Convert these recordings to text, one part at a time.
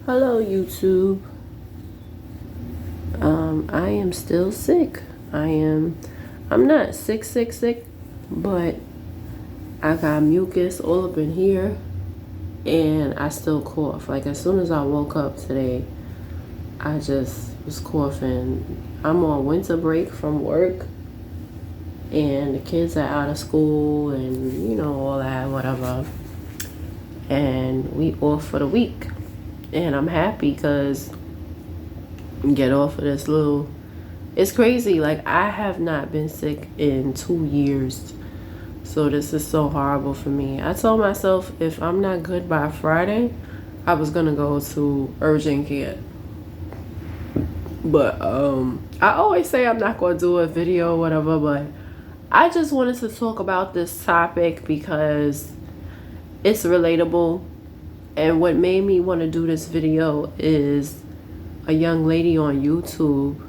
Hello, YouTube. I am still sick. I'm not sick, but I got mucus all up in here and I still cough. Like, as soon as I woke up today, I just was coughing. I'm on winter break from work and the kids are out of school and, all that, whatever. And we off for the week. And I'm happy because get off of this little, it's crazy. Like, I have not been sick in 2 years. So this is so horrible for me. I told myself if I'm not good by Friday, I was gonna go to urgent care. But I always say I'm not gonna do a video or whatever, but I just wanted to talk about this topic because it's relatable. And what made me want to do this video is a young lady on YouTube.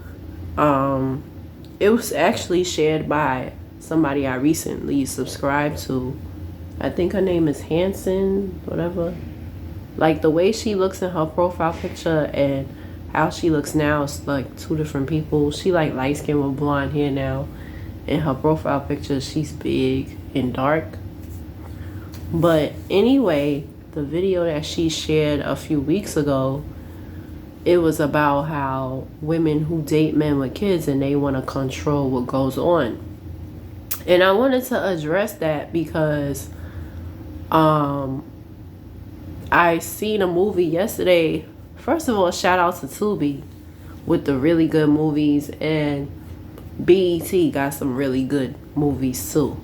It was actually shared by somebody I recently subscribed to. I think her name is Hanson, whatever. Like, the way she looks in her profile picture and how she looks now is like two different people. She like light skin with blonde hair now. In her profile picture, she's big and dark. But anyway, the video that she shared a few weeks ago, it was about how women who date men with kids and they want to control what goes on. And I wanted to address that because I seen a movie yesterday. First of all, shout out to Tubi with the really good movies, and BET got some really good movies too.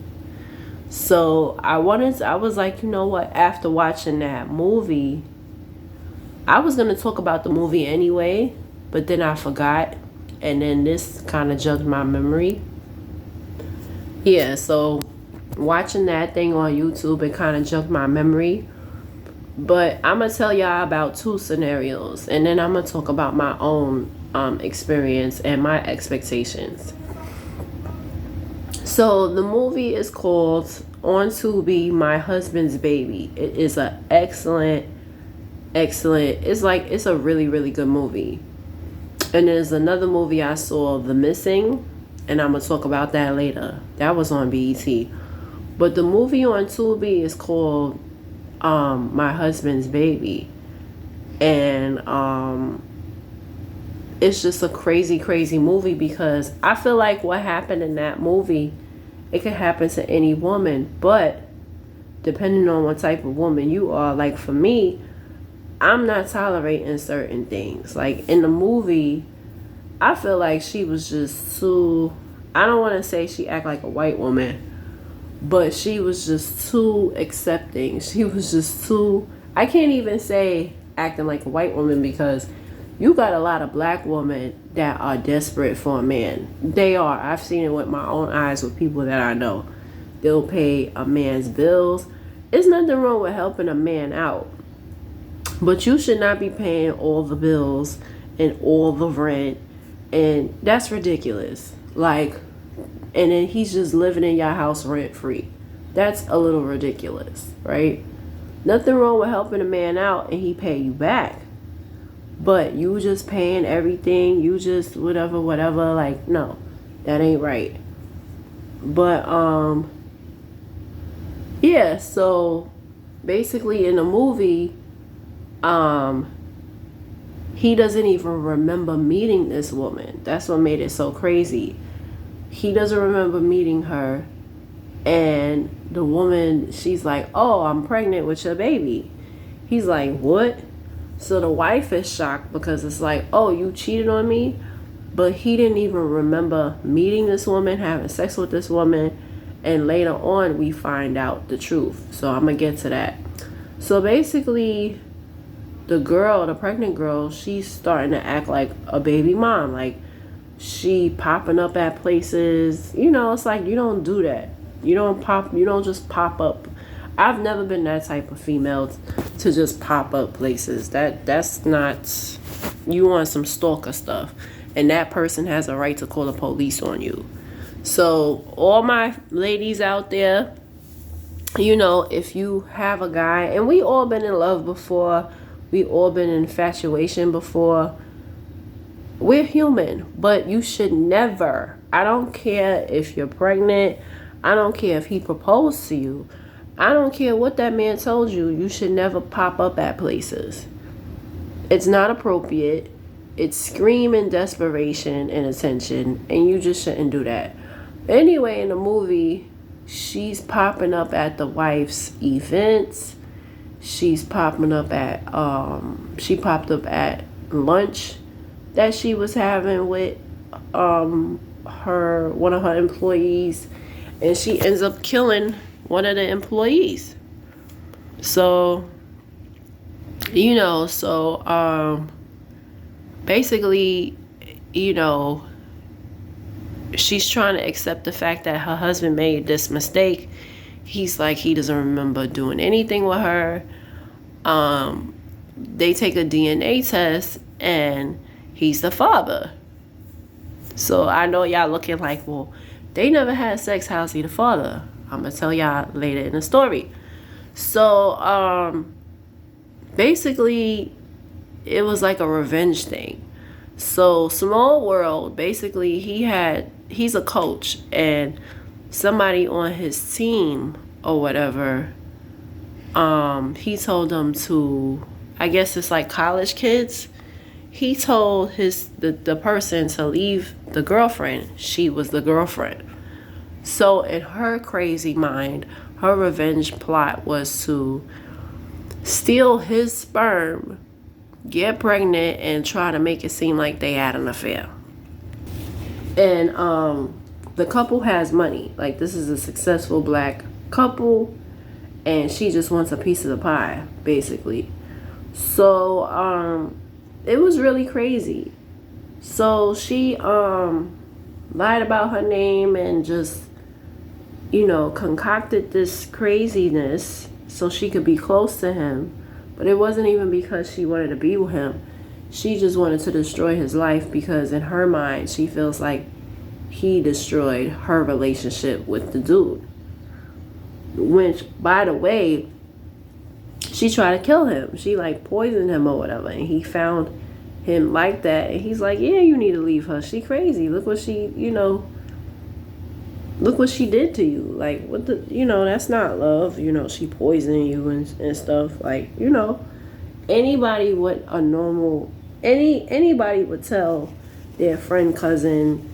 So I was like, you know what, after watching that movie, I was going to talk about the movie anyway, but then I forgot. And then this kind of jogged my memory. Yeah, so watching that thing on YouTube, it kind of jogged my memory. But I'm going to tell y'all about two scenarios. And then I'm going to talk about my own experience and my expectations. So the movie is called, on Tubi, My Husband's Baby. It is an excellent, it's a really, really good movie. And there's another movie I saw, The Missing, and I'm going to talk about that later. That was on BET. But the movie on Tubi is called My Husband's Baby. And it's just a crazy, crazy movie because I feel like what happened in that movie, it could happen to any woman, but depending on what type of woman you are, like for me, I'm not tolerating certain things. Like in the movie, I feel like she was just too, I don't want to say she act like a white woman, but she was just too accepting. She was just too, I can't even say acting like a white woman because you got a lot of black women that are desperate for a man. They are. I've seen it with my own eyes with people that I know. They'll pay a man's bills. There's nothing wrong with helping a man out. But you should not be paying all the bills and all the rent. And that's ridiculous. Like, and then he's just living in your house rent free. That's a little ridiculous, right? Nothing wrong with helping a man out and he pay you back. But you just paying everything, you just whatever, like, no, that ain't right. But, yeah, so basically in the movie, he doesn't even remember meeting this woman. That's what made it so crazy. He doesn't remember meeting her. And the woman, she's like, oh, I'm pregnant with your baby. He's like, what? So the wife is shocked because it's like, oh, you cheated on me? But he didn't even remember meeting this woman, having sex with this woman. And later on, we find out the truth. So I'm going to get to that. So basically, the pregnant girl, she's starting to act like a baby mom. Like, she popping up at places. It's like, you don't do that. You don't just pop up. I've never been that type of female to just pop up places. That's not, you want some stalker stuff. And that person has a right to call the police on you. So all my ladies out there, if you have a guy, and we all been in love before, We all been in infatuation before. We're human, but you should never, I don't care if you're pregnant, I don't care if he proposed to you, I don't care what that man told you, you should never pop up at places. It's not appropriate. It's screaming desperation and attention, and you just shouldn't do that. Anyway, in the movie, she's popping up at the wife's events. She's popping up at she popped up at lunch that she was having with one of her employees, and she ends up killing one of the employees. So basically, she's trying to accept the fact that her husband made this mistake. He's like, he doesn't remember doing anything with her. They take a DNA test, and he's the father. So I know y'all looking like, well, they never had sex, how's he the father? I'm gonna tell y'all later in the story. So basically, it was like a revenge thing. So Small World, basically, he's a coach, and somebody on his team or whatever, he told them to, I guess it's like college kids, he told the person to leave the girlfriend. She was the girlfriend. So in her crazy mind, her revenge plot was to steal his sperm, get pregnant, and try to make it seem like they had an affair. And the couple has money. Like, this is a successful black couple, and she just wants a piece of the pie, basically. So it was really crazy. So she lied about her name and just concocted this craziness so she could be close to him. But it wasn't even because she wanted to be with him. She just wanted to destroy his life, because in her mind, she feels like he destroyed her relationship with the dude. Which, by the way, she tried to kill him. She poisoned him or whatever. And he found him like that. And he's like, yeah, you need to leave her. She crazy. Look what she, look what she did to you. Like, what the, that's not love. She poisoned you and stuff. Anybody with a normal, anybody would tell their friend, cousin,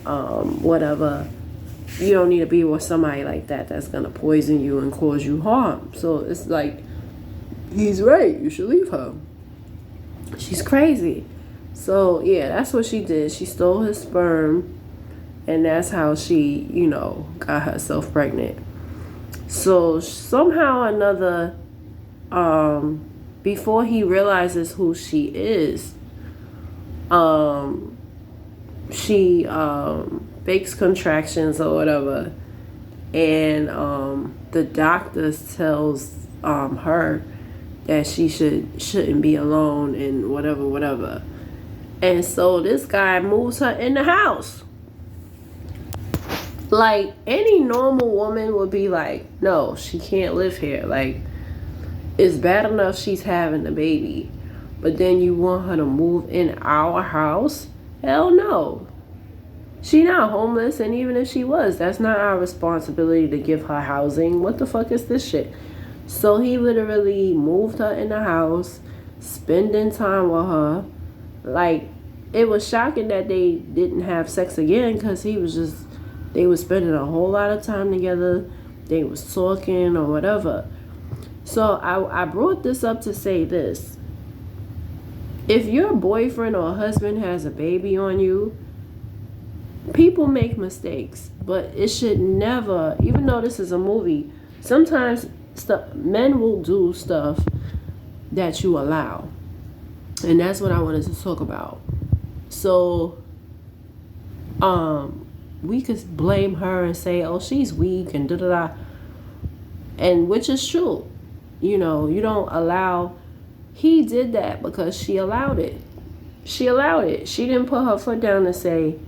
whatever, you don't need to be with somebody like that that's gonna poison you and cause you harm. So it's like, he's right, you should leave her. She's crazy. So yeah, that's what she did. She stole his sperm, and that's how she, got herself pregnant. So somehow or another, before he realizes who she is, she fakes contractions or whatever, and the doctor tells her that she shouldn't be alone and whatever. And so this guy moves her in the house. Like, any normal woman would be like, no, she can't live here. Like, it's bad enough she's having the baby, but then you want her to move in our house? Hell no. She not homeless, and even if she was, that's not our responsibility to give her housing. What the fuck is this shit? So he literally moved her in the house, spending time with her. Like, it was shocking that they didn't have sex again, because they was spending a whole lot of time together. They was talking or whatever. So I brought this up to say this. If your boyfriend or husband has a baby on you, people make mistakes, but it should never, even though this is a movie, sometimes men will do stuff that you allow. And that's what I wanted to talk about. So, we could blame her and say, oh, she's weak and da-da-da. And which is true. You don't allow. He did that because she allowed it. She allowed it. She didn't put her foot down and say,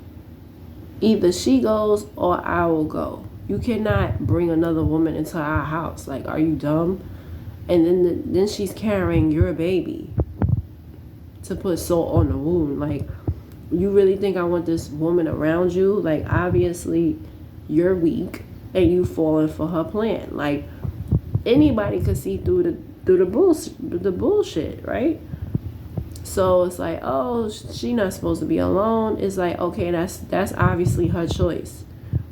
either she goes or I will go. You cannot bring another woman into our house. Like, are you dumb? and then she's carrying your baby to put salt on the wound. Like, you really think I want this woman around you? Like, obviously you're weak and you falling for her plan. Like, anybody could see through the bullshit, right? So it's like, oh, she not supposed to be alone. It's like, okay, that's obviously her choice.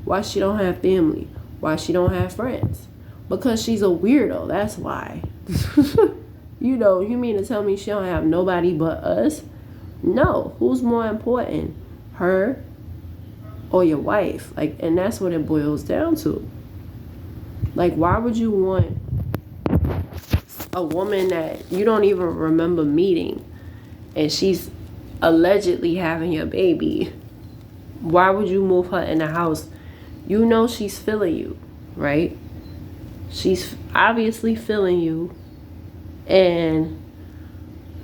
Why she don't have family? Why she don't have friends? Because she's a weirdo. That's why. You know, you mean to tell me she don't have nobody but us? No. Who's more important, her or your wife? Like, and that's what it boils down to. Like, why would you want a woman that you don't even remember meeting, and she's allegedly having your baby? Why would you move her in the house? You know she's feeling you, right? She's obviously feeling you, and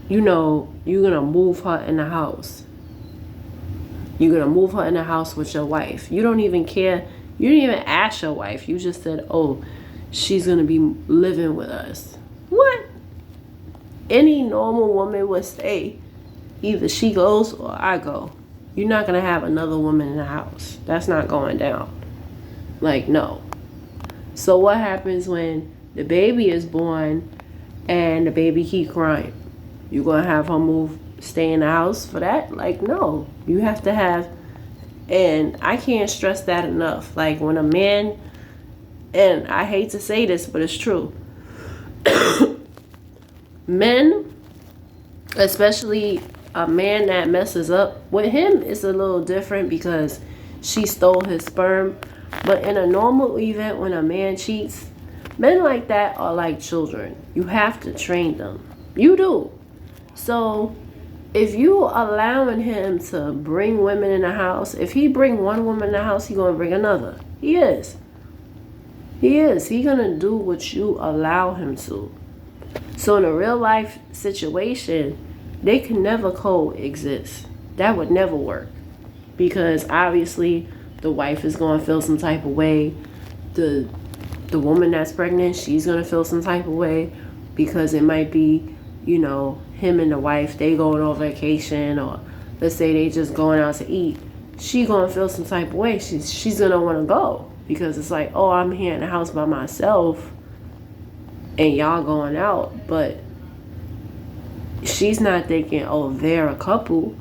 you know you're gonna move her in the house. You're gonna move her in the house with your wife. You don't even care. You didn't even ask your wife. You just said, oh, she's gonna be living with us. What? Any normal woman would say, either she goes or I go. You're not gonna have another woman in the house. That's not going down. Like, no. So what happens when the baby is born and the baby keep crying? You gonna have her stay in the house for that? Like, no. You have to have, and I can't stress that enough. Like, when a man, and I hate to say this, but it's true. Men, especially a man that messes up, with him it's a little different because she stole his sperm. But in a normal event, when a man cheats, men like that are like children. You have to train them. You do. So if you allowing him to bring women in the house, if he bring one woman in the house, he gonna bring another. He is. He gonna do what you allow him to. So in a real life situation, they can never coexist. That would never work. Because obviously the wife is gonna feel some type of way. The woman that's pregnant, she's gonna feel some type of way, because it might be, you know, him and the wife, they going on vacation, or let's say they just going out to eat. She gonna feel some type of way. She's gonna want to go, because it's like, oh, I'm here in the house by myself and y'all going out. But she's not thinking, oh, they're a couple,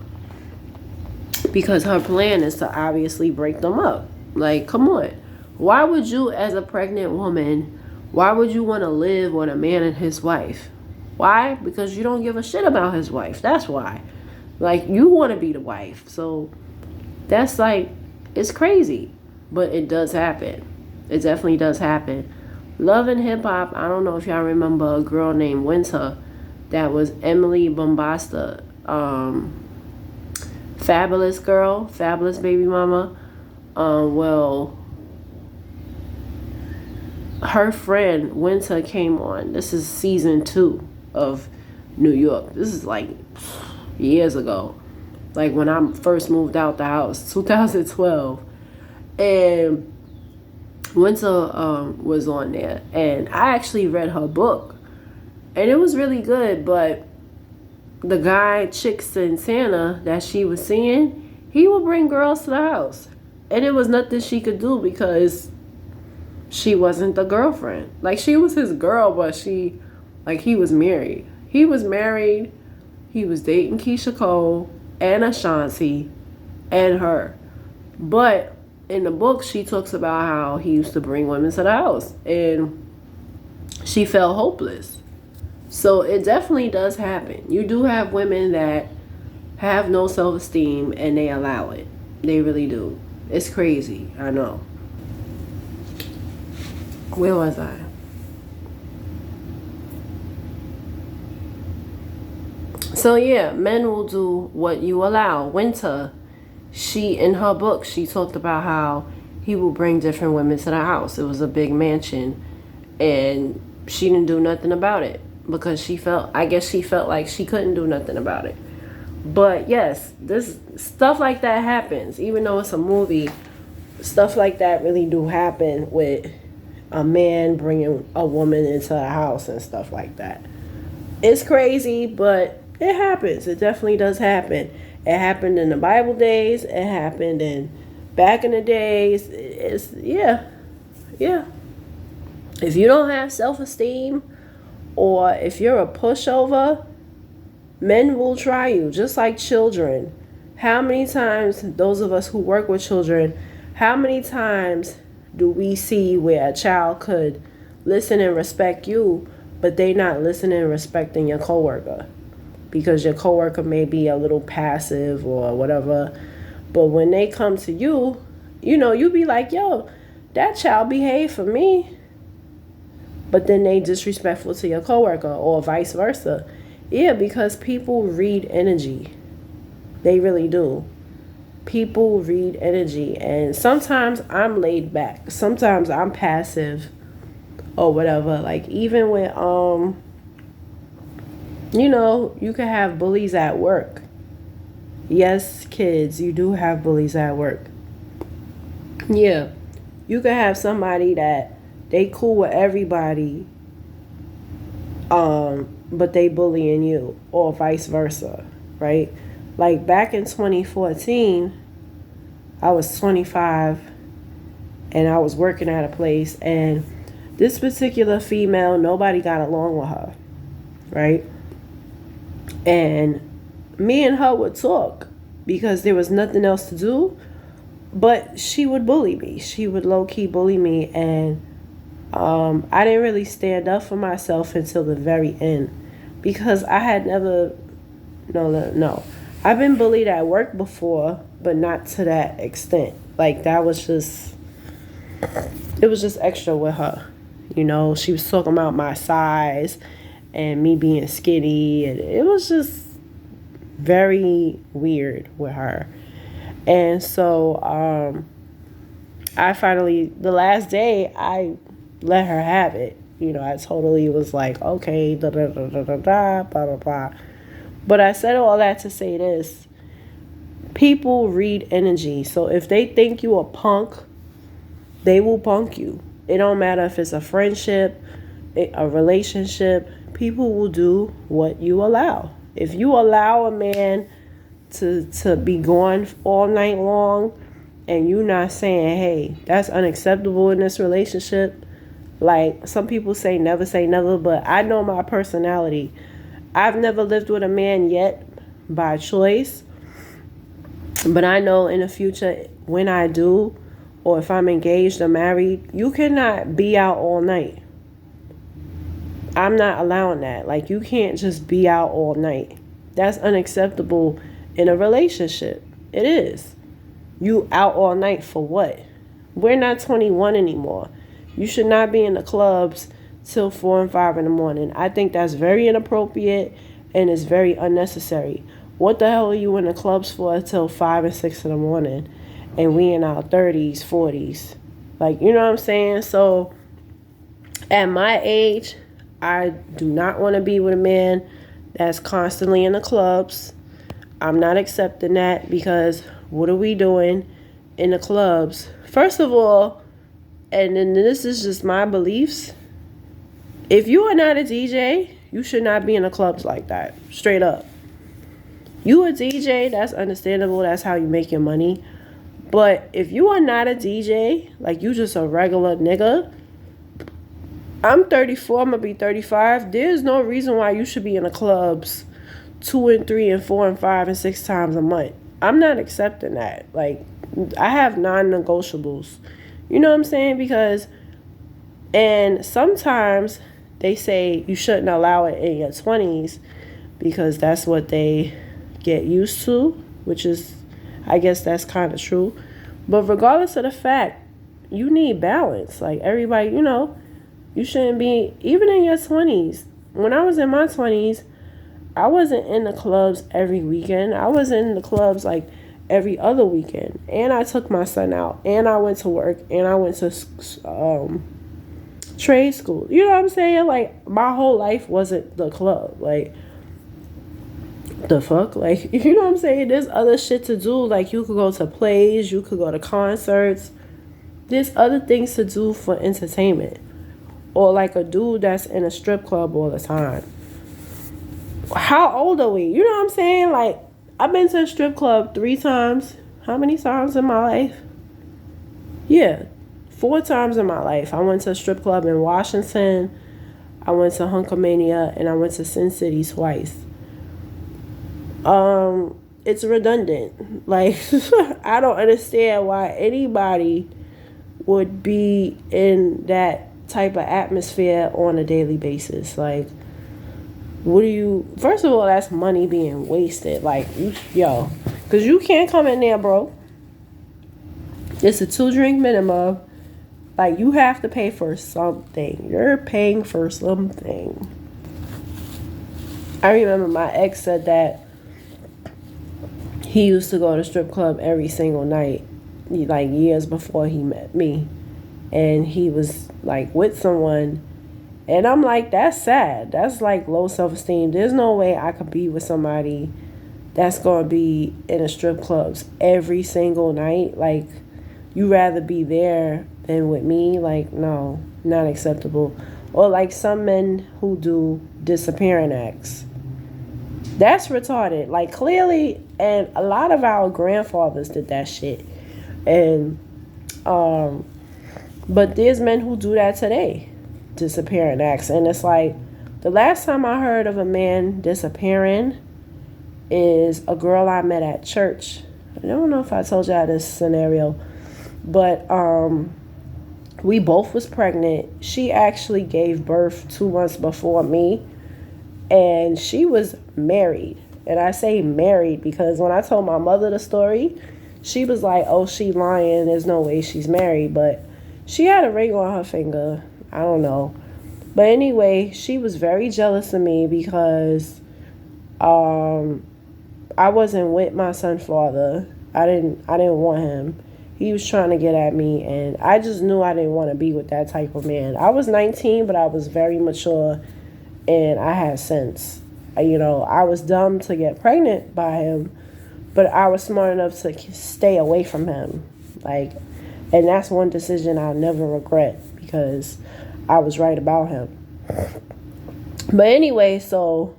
because her plan is to obviously break them up. Like, come on. Why would you, as a pregnant woman, why would you want to live with a man and his wife? Why? Because you don't give a shit about his wife. That's why. Like, you want to be the wife. So that's like, it's crazy. But it does happen. It definitely does happen. Love and Hip Hop, I don't know if y'all remember a girl named Winter that was Emily Bombasta. Fabulous girl, fabulous baby mama. Well, her friend Winter came on. This is season 2 of New York. This is like years ago. Like when I first moved out the house, 2012. And Winter was on there. And I actually read her book. And it was really good, but the guy, Chick Santana, that she was seeing, he would bring girls to the house. And it was nothing she could do because she wasn't the girlfriend. Like, she was his girl, but he was married. He was married. He was dating Keisha Cole and Ashanti and her. But in the book, she talks about how he used to bring women to the house. And she felt hopeless. So it definitely does happen. You do have women that have no self-esteem and they allow it. They really do. It's crazy. I know. Where was I? So yeah, men will do what you allow. Winter, in her book, she talked about how he will bring different women to the house. It was a big mansion, and she didn't do nothing about it because she felt like she couldn't do nothing about it. But yes, this stuff like that happens. Even though it's a movie, stuff like that really do happen with a man bringing a woman into a house and stuff like that. It's crazy, but it happens. It definitely does happen. It happened in the Bible days. It happened in back in the days. It's yeah, yeah. If you don't have self-esteem, or if you're a pushover, men will try you just like children. How many times, those of us who work with children, how many times do we see where a child could listen and respect you, but they not listening and respecting your coworker? Because your coworker may be a little passive or whatever. But when they come to you, you be like, yo, that child behaved for me. But then they disrespectful to your coworker or vice versa. Yeah, because people read energy. They really do. People read energy. And sometimes I'm laid back. Sometimes I'm passive or whatever. Like even with you can have bullies at work. Yes, kids, you do have bullies at work. Yeah. You can have somebody that they cool with everybody, but they bullying you, or vice versa, right? Like back in 2014, I was 25 and I was working at a place, and this particular female, nobody got along with her, right? And me and her would talk because there was nothing else to do, but she would bully me. She would low-key bully me, and I didn't really stand up for myself until the very end, because I had never, no. I've been bullied at work before, but not to that extent. Like it was just extra with her. She was talking about my size and me being skinny, and it was just very weird with her. And so I finally, the last day, I let her have it. I totally was like, okay, da da da da da da, blah blah blah. But I said all that to say this: people read energy. So if they think you a punk, they will punk you. It don't matter if it's a friendship, a relationship. People will do what you allow. If you allow a man to be gone all night long, and you not saying, hey, that's unacceptable in this relationship. Like some people say never, but I know my personality. I've never lived with a man yet by choice, but I know in the future when I do, or if I'm engaged or married, you cannot be out all night. I'm not allowing that. Like you can't just be out all night. That's unacceptable in a relationship. It is. You out all night for what? We're not 21 anymore. You should not be in the clubs till 4 and 5 in the morning. I think that's very inappropriate and it's very unnecessary. What the hell are you in the clubs for till 5 and 6 in the morning? And we in our 30s, 40s. Like, you know what I'm saying? So at my age, I do not want to be with a man that's constantly in the clubs. I'm not accepting that, because what are we doing in the clubs? First of all, and then this is just my beliefs, if you are not a DJ, you should not be in the clubs like that. Straight up. You a DJ, that's understandable. That's how you make your money. But if you are not a DJ, like you just a regular nigga, I'm 34, I'm going to be 35. There's no reason why you should be in the clubs 2 and 3 and 4 and 5 and 6 times a month. I'm not accepting that. Like, I have non-negotiables. You know what I'm saying? And sometimes they say you shouldn't allow it in your 20s because that's what they get used to, which is, I guess that's kind of true. But regardless of the fact, you need balance. Like everybody, you shouldn't be, even in your 20s. When I was in my 20s, I wasn't in the clubs every weekend. I was in the clubs like every other weekend. And I took my son out. And I went to work. And I went to trade school. You know what I'm saying? Like, my whole life wasn't the club. Like, the fuck? Like, you know what I'm saying? There's other shit to do. Like, you could go to plays. You could go to concerts. There's other things to do for entertainment. Or like a dude that's in a strip club all the time. How old are we? You know what I'm saying? Like, I've been to a strip club 3 times. How many times in my life? Yeah, 4 times in my life. I went to a strip club in Washington. I went to Hunkamania, and I went to Sin City twice. It's redundant. Like, I don't understand why anybody would be in that type of atmosphere on a daily basis. Like, what do you, first of all, that's money being wasted. Like, yo, because you can't come in there, bro. It's a 2-drink minimum. Like, you have to pay for something. You're paying for something. I remember my ex said that he used to go to strip club every single night, like years before he met me. And he was like with someone. And I'm like, that's sad. That's like low self-esteem. There's no way I could be with somebody that's going to be in a strip clubs every single night. Like, you rather be there than with me. Like, no, not acceptable. Or like some men who do disappearing acts. That's retarded. Like, clearly, and a lot of our grandfathers did that shit. And, but there's men who do that today. Disappearing acts. And it's like, the last time I heard of a man disappearing is a girl I met at church. I don't know if I told y'all this scenario, but we both was pregnant. She actually gave birth 2 months before me, and she was married. And I say married because when I told my mother the story, she was like, oh, she lying, there's no way she's married. But she had a ring on her finger. I don't know. But anyway, she was very jealous of me because I wasn't with my son's father. I didn't want him. He was trying to get at me, and I just knew I didn't want to be with that type of man. I was 19, but I was very mature, and I had sense. You know, I was dumb to get pregnant by him, but I was smart enough to stay away from him. Like, and that's one decision I'll never regret because I was right about him. But anyway, so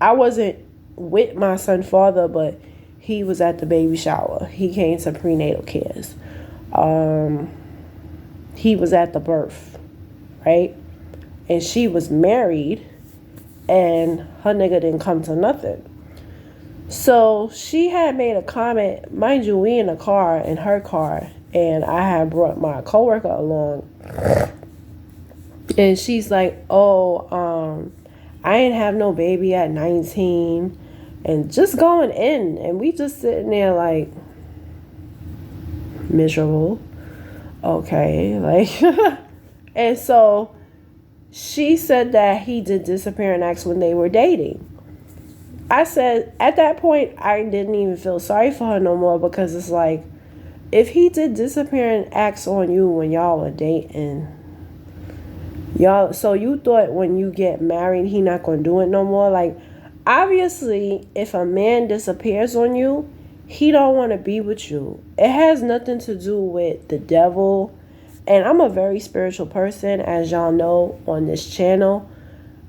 I wasn't with my son's father, but he was at the baby shower. He came to prenatal cares. He was at the birth, right? And she was married, and her nigga didn't come to nothing. So she had made a comment. Mind you, we in a car, in her car, and I had brought my coworker along. And she's like, oh, I ain't have no baby at 19. And just going in. And we just sitting there like, miserable. Okay. Like, and so she said that he did disappearing acts when they were dating. I said, at that point, I didn't even feel sorry for her no more because it's like, if he did disappearing acts on you when y'all were dating, y'all, so you thought when you get married, he not going to do it no more? Like, obviously, if a man disappears on you, he don't want to be with you. It has nothing to do with the devil. And I'm a very spiritual person, as y'all know on this channel.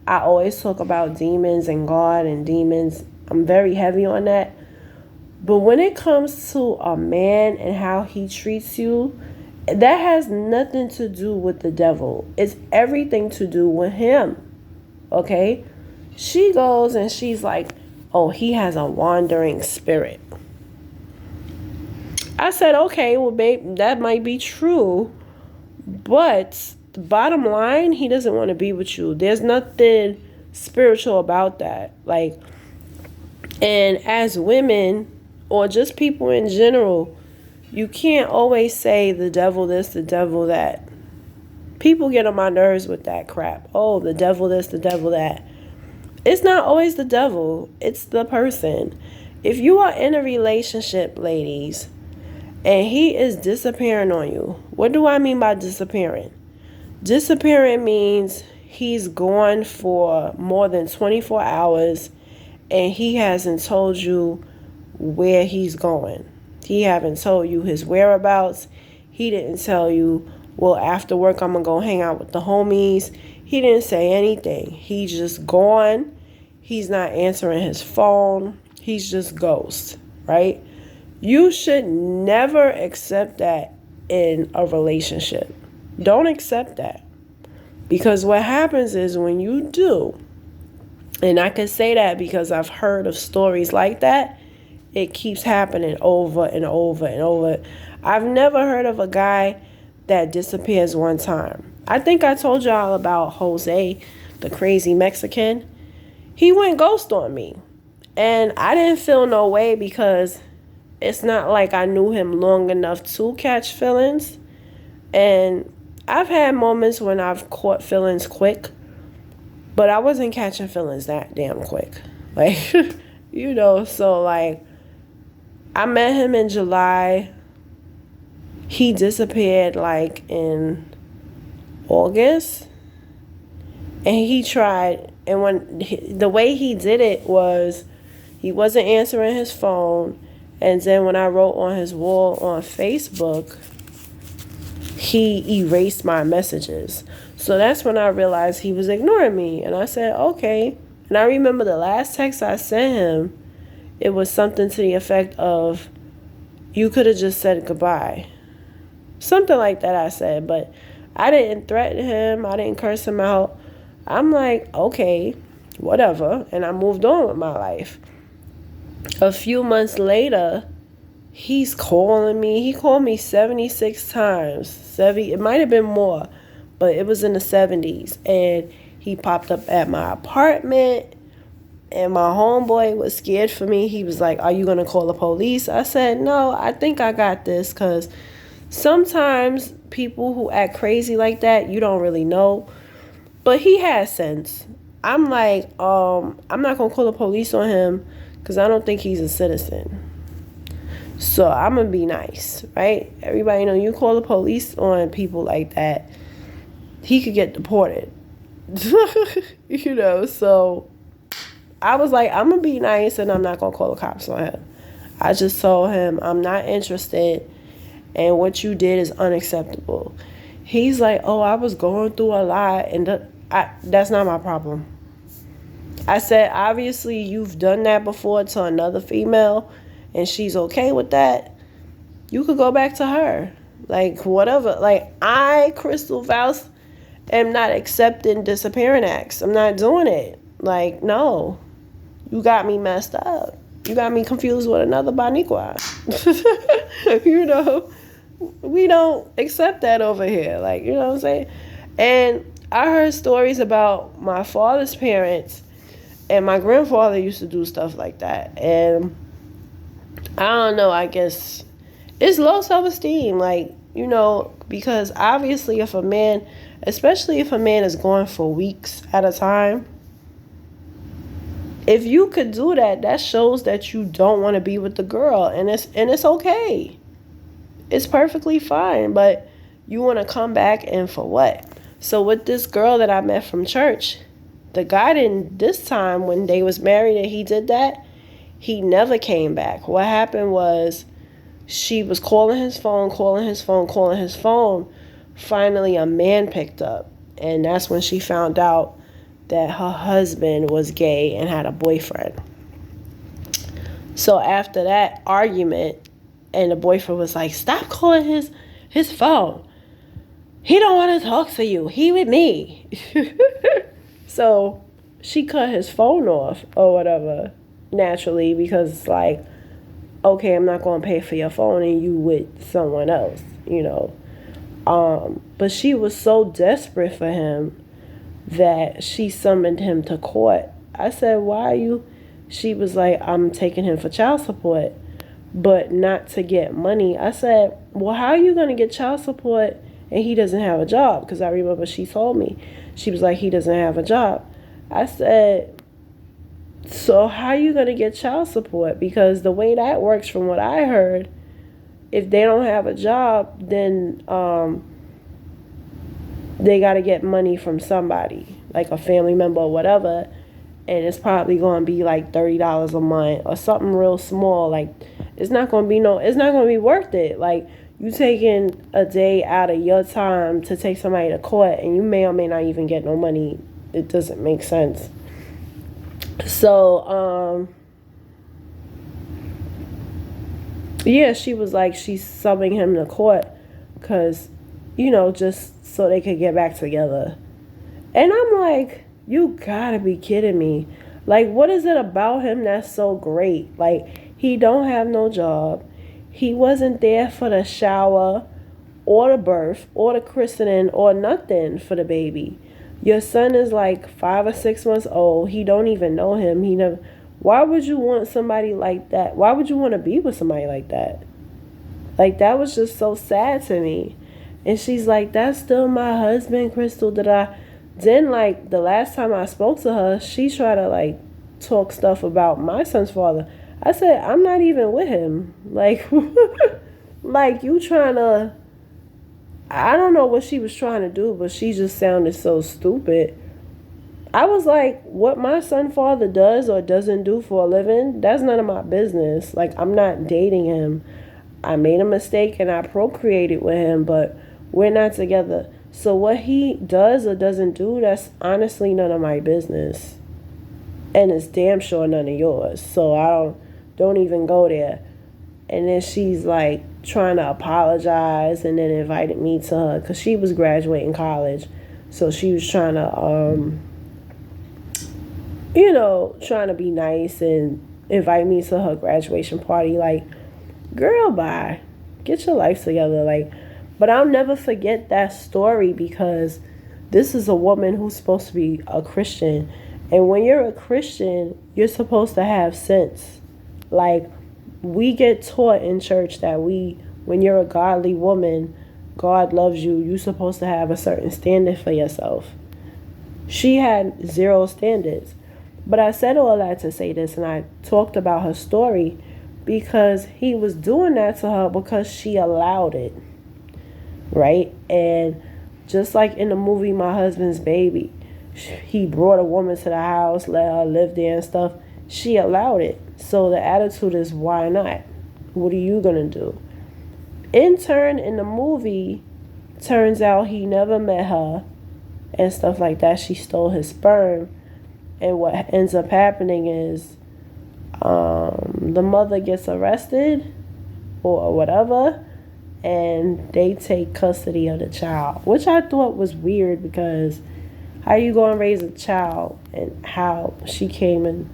I always talk about demons and God and demons. I'm very heavy on that. But when it comes to a man and how he treats you, that has nothing to do with the devil. It's everything to do with him. Okay? She goes and she's like, oh, he has a wandering spirit. I said, okay, well, babe, that might be true. But the bottom line, he doesn't want to be with you. There's nothing spiritual about that. Like, and as women, or just people in general, you can't always say the devil this, the devil that. People get on my nerves with that crap. Oh, the devil this, the devil that. It's not always the devil. It's the person. If you are in a relationship, ladies, and he is disappearing on you. What do I mean by disappearing? Disappearing means he's gone for more than 24 hours and he hasn't told you where he's going. He haven't told you his whereabouts. He didn't tell you Well, after work, I'm going to go hang out with the homies. He didn't say anything. He's just gone. He's not answering his phone. He's just ghost, right? You should never accept that in a relationship. Don't accept that. Because what happens is when you do, and I can say that because I've heard of stories like that, it keeps happening over and over and over. I've never heard of a guy that disappears one time. I think I told y'all about Jose, the crazy Mexican. He went ghost on me. And I didn't feel no way because it's not like I knew him long enough to catch feelings. And I've had moments when I've caught feelings quick, but I wasn't catching feelings that damn quick. Like, so like, I met him in July. He disappeared like in August. And he tried, and the way he did it was he wasn't answering his phone. And then when I wrote on his wall on Facebook, he erased my messages. So that's when I realized he was ignoring me. And I said, okay. And I remember the last text I sent him, it was something to the effect of, you could have just said goodbye. Something like that I said, but I didn't threaten him. I didn't curse him out. I'm like, okay, whatever. And I moved on with my life. A few months later, he's calling me. He called me 76 times. It might have been more, but it was in the 70s. And he popped up at my apartment. And my homeboy was scared for me. He was like, are you going to call the police? I said, no, I think I got this, because sometimes people who act crazy like that, you don't really know. But he has sense. I'm like, I'm not going to call the police on him because I don't think he's a citizen. So I'm going to be nice, right? Everybody know you call the police on people like that, he could get deported. So I was like, I'm going to be nice and I'm not going to call the cops on him. I just told him I'm not interested and what you did is unacceptable. He's like, oh, I was going through a lot and that's not my problem. I said, obviously you've done that before to another female and she's okay with that. You could go back to her. Like, whatever. Like, I, Crystal Faust, am not accepting disappearing acts. I'm not doing it. Like, no. You got me messed up. You got me confused with another Baniqua. We don't accept that over here. Like, you know what I'm saying? And I heard stories about my father's parents, and my grandfather used to do stuff like that. And I don't know, I guess it's low self-esteem. Like, because obviously if a man, especially if a man is gone for weeks at a time, if you could do that, that shows that you don't want to be with the girl. And it's okay. It's perfectly fine. But you want to come back, and for what? So with this girl that I met from church, the guy didn't, this time when they was married and he did that, he never came back. What happened was she was calling his phone. Finally, a man picked up. And that's when she found out that her husband was gay and had a boyfriend. So after that argument, and the boyfriend was like, stop calling his phone. He don't want to talk to you. He with me. So she cut his phone off or whatever, naturally, because it's like, okay, I'm not going to pay for your phone and you with someone else, But she was so desperate for him that she summoned him to court. I said, why are you? She was like, I'm taking him for child support, but not to get money. I said, well, how are you going to get child support and he doesn't have a job? Because I remember she told me. She was like, he doesn't have a job. I said, so how are you going to get child support? Because the way that works, from what I heard, if they don't have a job, then they got to get money from somebody, like a family member or whatever, and it's probably going to be like $30 a month or something real small. Like, it's not going to be worth it. Like, You taking a day out of your time to take somebody to court, and you may or may not even get no money. It doesn't make sense. So, yeah, she was like, she's subbing him to court because, just so they could get back together. And I'm like, you gotta be kidding me. Like, what is it about him that's so great? Like, he don't have no job. He wasn't there for the shower or the birth or the christening or nothing for the baby. Your son is like 5 or 6 months old. He don't even know him. He never. Why would you want somebody like that? Why would you want to be with somebody like that? Like, that was just so sad to me. And she's like, that's still my husband, Crystal. Then, like, the last time I spoke to her, she tried to, like, talk stuff about my son's father. I said, I'm not even with him. Like, like, you trying to, I don't know what she was trying to do, but she just sounded so stupid. I was like, what my son's father does or doesn't do for a living, that's none of my business. Like, I'm not dating him. I made a mistake and I procreated with him, but we're not together. So what he does or doesn't do, that's honestly none of my business. And it's damn sure none of yours. So I don't even go there. And then she's like trying to apologize and then invited me to her because she was graduating college. So she was trying to, trying to be nice and invite me to her graduation party. Like, girl, bye. Get your life together. Like, but I'll never forget that story because this is a woman who's supposed to be a Christian. And when you're a Christian, you're supposed to have sense. Like, we get taught in church that when you're a godly woman, God loves you. You're supposed to have a certain standard for yourself. She had zero standards. But I said all that to say this, and I talked about her story because he was doing that to her because she allowed it. Right? And just like in the movie My Husband's Baby, he brought a woman to the house, let her live there and stuff. She allowed it. So the attitude is, why not? What are you going to do? In turn, in the movie, turns out he never met her and stuff like that. She stole his sperm. And what ends up happening is the mother gets arrested or whatever, and they take custody of the child, which I thought was weird because how you going to raise a child and how she came in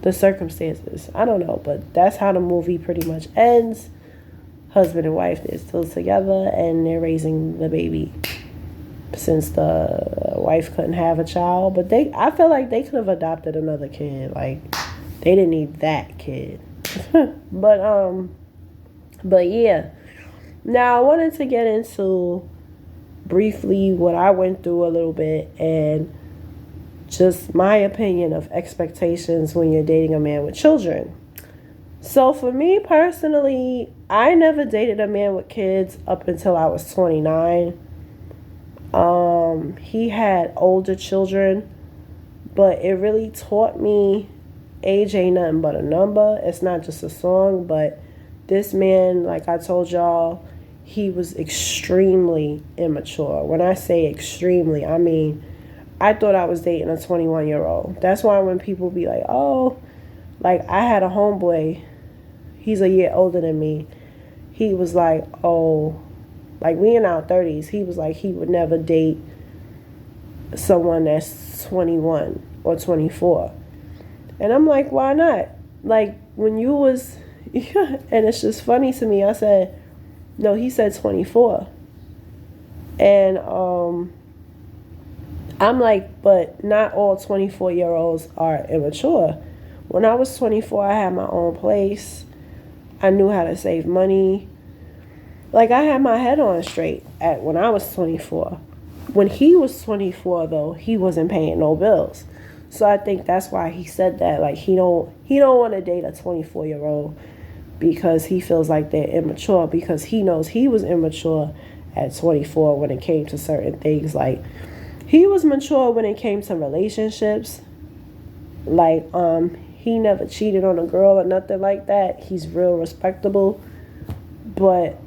the circumstances. I don't know, but that's how the movie pretty much ends. Husband and wife, they're still together and they're raising the baby since the wife couldn't have a child. But I feel like they could have adopted another kid. Like, they didn't need that kid. But yeah. Now I wanted to get into briefly what I went through a little bit and just my opinion of expectations when you're dating a man with children. So for me personally, I never dated a man with kids up until I was 29. He had older children, but it really taught me age ain't nothing but a number. It's not just a song, but this man, like I told y'all, he was extremely immature. When I say extremely, I mean, I thought I was dating a 21-year-old. That's why when people be like, oh, like I had a homeboy, he's a year older than me. He was like, oh, like we in our 30s. He was like, he would never date someone that's 21 or 24. And I'm like, why not? Like when you was, and it's just funny to me. I said, no, he said 24. And I'm like, but not all 24-year-olds are immature. When I was 24, I had my own place. I knew how to save money. Like, I had my head on straight when I was 24. When he was 24, though, he wasn't paying no bills. So I think that's why he said that. Like, he don't want to date a 24-year-old because he feels like they're immature, because he knows he was immature at 24 when it came to certain things. Like, he was mature when it came to relationships. Like, he never cheated on a girl or nothing like that. He's real respectable. But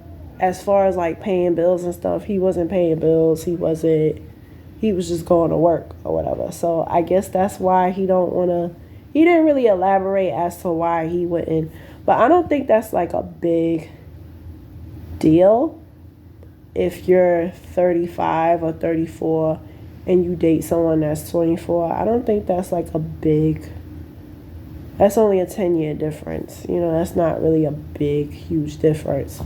as far as like paying bills and stuff, he wasn't paying bills. He was just going to work or whatever. So I guess that's why he didn't really elaborate as to why he wouldn't. But I don't think that's like a big deal if you're 35 or 34 and you date someone that's 24. I don't think that's like that's only a 10-year difference. That's not really a big, huge difference.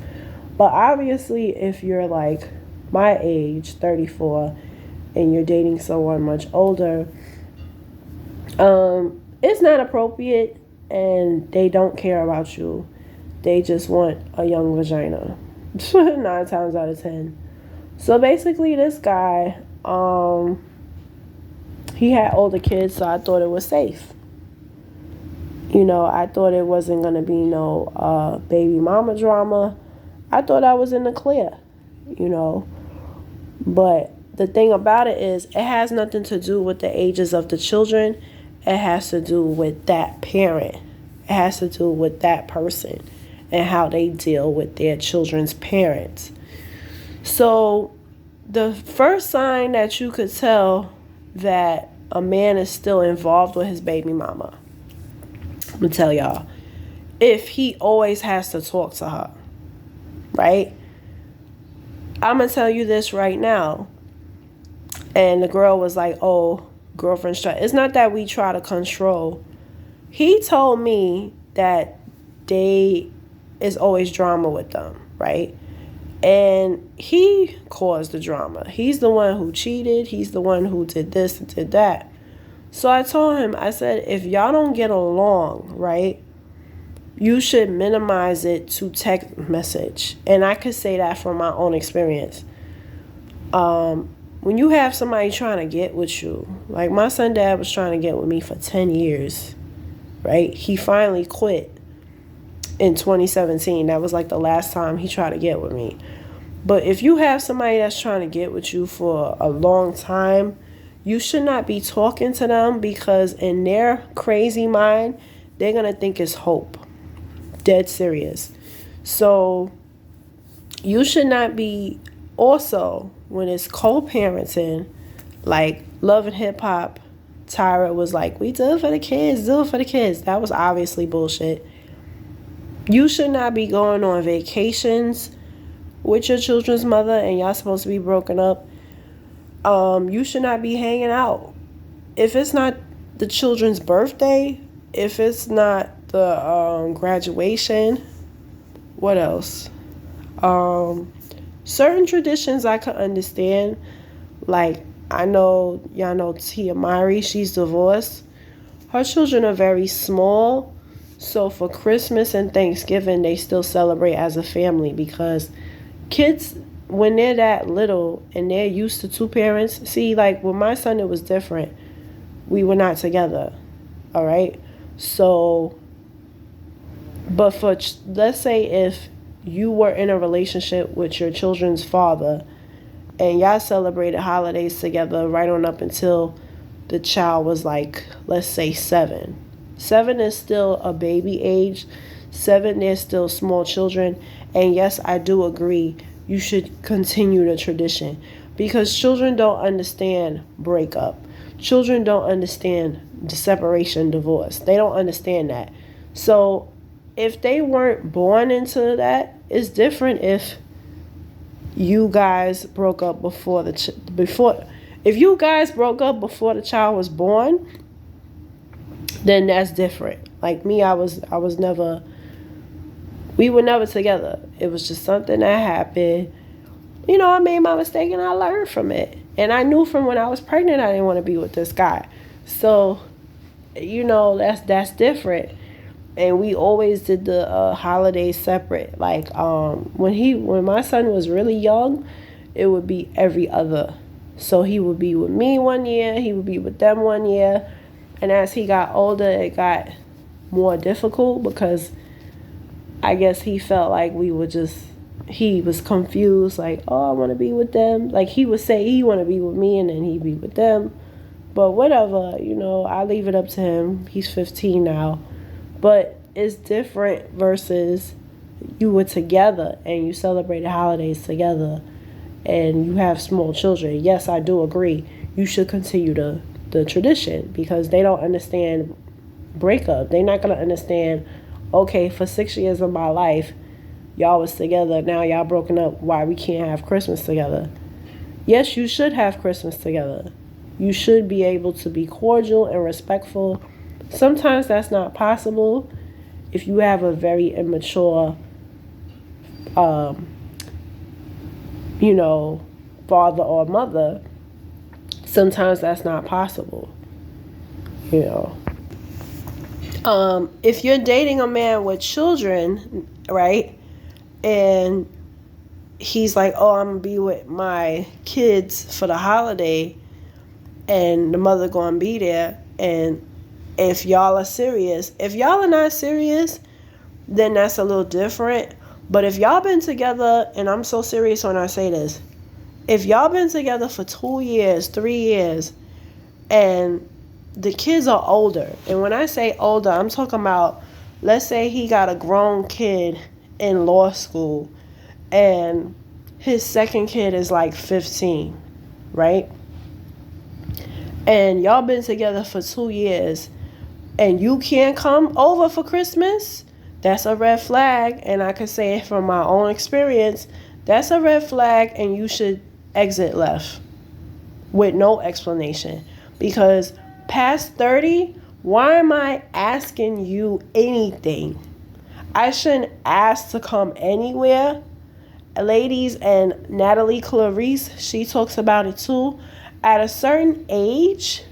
But obviously, if you're like my age, 34, and you're dating someone much older, it's not appropriate, and they don't care about you. They just want a young vagina. 9 times out of 10. So basically, this guy, he had older kids, so I thought it was safe. I thought it wasn't going to be no baby mama drama. I thought I was in the clear, But the thing about it is, it has nothing to do with the ages of the children. It has to do with that parent. It has to do with that person and how they deal with their children's parents. So the first sign that you could tell that a man is still involved with his baby mama, I'm going to tell y'all, if he always has to talk to her, right? I'm going to tell you this right now. And the girl was like, oh, girlfriend's try. It's not that we try to control. He told me that is always drama with them, right? And he caused the drama. He's the one who cheated. He's the one who did this and did that. So I told him, I said, if y'all don't get along, right, you should minimize it to text message. And I could say that from my own experience. When you have somebody trying to get with you, like my son dad was trying to get with me for 10 years, right? He finally quit in 2017. That was like the last time he tried to get with me. But if you have somebody that's trying to get with you for a long time, you should not be talking to them, because in their crazy mind, they're going to think it's hope. Dead serious. So you should not be, also, when it's co-parenting, like Love and Hip Hop, Tyra was like, we do it for the kids, do it for the kids. That was obviously bullshit. You should not be going on vacations with your children's mother and y'all supposed to be broken up. You should not be hanging out. If it's not the children's birthday, if it's not the graduation, what else? Certain traditions I could understand. Like, y'all know Tia Mari, she's divorced. Her children are very small. So for Christmas and Thanksgiving, they still celebrate as a family, because kids, when they're that little and they're used to two parents, see, like with my son, it was different. We were not together, all right? So, but let's say if you were in a relationship with your children's father and y'all celebrated holidays together right on up until the child was like, let's say 7. 7 is still a baby age. 7, they're still small children. And yes, I do agree, you should continue the tradition, because children don't understand breakup. Children don't understand the separation, divorce. They don't understand that. So if they weren't born into that, it's different if you guys broke up if you guys broke up before the child was born, then that's different. Like me, we were never together. It was just something that happened. I made my mistake and I learned from it. And I knew from when I was pregnant I didn't want to be with this guy. So, that's different. And we always did the holidays separate. Like when my son was really young, it would be every other. So he would be with me one year, he would be with them one year. And as he got older, it got more difficult, because I guess he felt like he was confused, like, oh, I want to be with them. Like he would say he want to be with me and then he'd be with them. But whatever, I leave it up to him. He's 15 now. But it's different versus you were together and you celebrated holidays together and you have small children, yes, I do agree. You should continue the tradition because they don't understand breakup. They're not going to understand, okay, for 6 years of my life, y'all was together. Now y'all broken up. Why we can't have Christmas together? Yes, you should have Christmas together. You should be able to be cordial and respectful. Sometimes that's not possible if you have a very immature, you know, father or mother. Sometimes that's not possible, you know. If you're dating a man with children, right, and he's like, oh, I'm gonna be with my kids for the holiday, and the mother gonna be there, and if y'all are serious, if y'all are not serious, then that's a little different. But if y'all been together, and I'm so serious when I say this, if y'all been together for 2 years, 3 years, and the kids are older, and when I say older, I'm talking about, let's say he got a grown kid in law school, and his second kid is like 15, right? And y'all been together for 2 years, and you can't come over for Christmas, that's a red flag. And I can say it from my own experience, that's a red flag, and you should exit left with no explanation. Because past 30, why am I asking you anything? I shouldn't ask to come anywhere. Ladies, and Natalie Clarice, she talks about it too. At a certain age,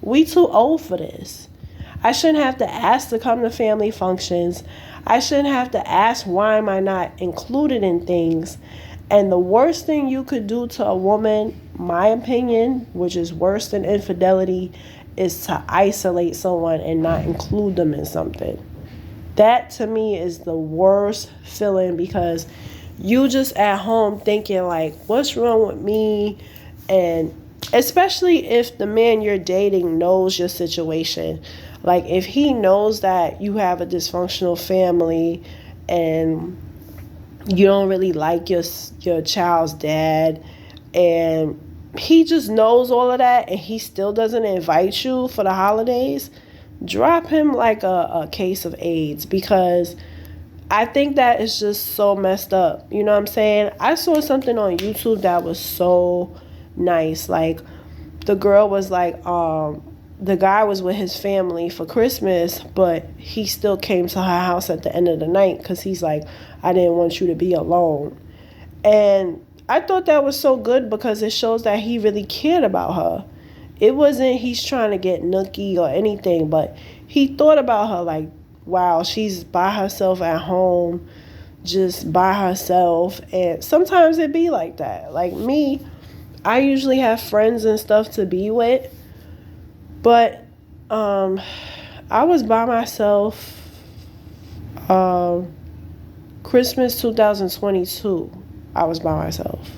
we too old for this. I shouldn't have to ask to come to family functions. I shouldn't have to ask why am I not included in things. And the worst thing you could do to a woman, my opinion, which is worse than infidelity, is to isolate someone and not include them in something. That to me is the worst feeling, because you just at home thinking like, what's wrong with me? And especially if the man you're dating knows your situation. Like if he knows that you have a dysfunctional family and you don't really like your child's dad, and he just knows all of that, and he still doesn't invite you for the holidays, drop him like a case of AIDS, because I think that is just so messed up. You know what I'm saying? I saw something on YouTube that was so nice. Like the girl was like, the guy was with his family for Christmas, but he still came to her house at the end of the night because he's like, I didn't want you to be alone. And I thought that was so good because it shows that he really cared about her. It wasn't he's trying to get nookie or anything, but he thought about her like, wow, she's by herself at home, just by herself. And sometimes it be like that. Like me, I usually have friends and stuff to be with, but I was by myself Christmas 2022. I was by myself.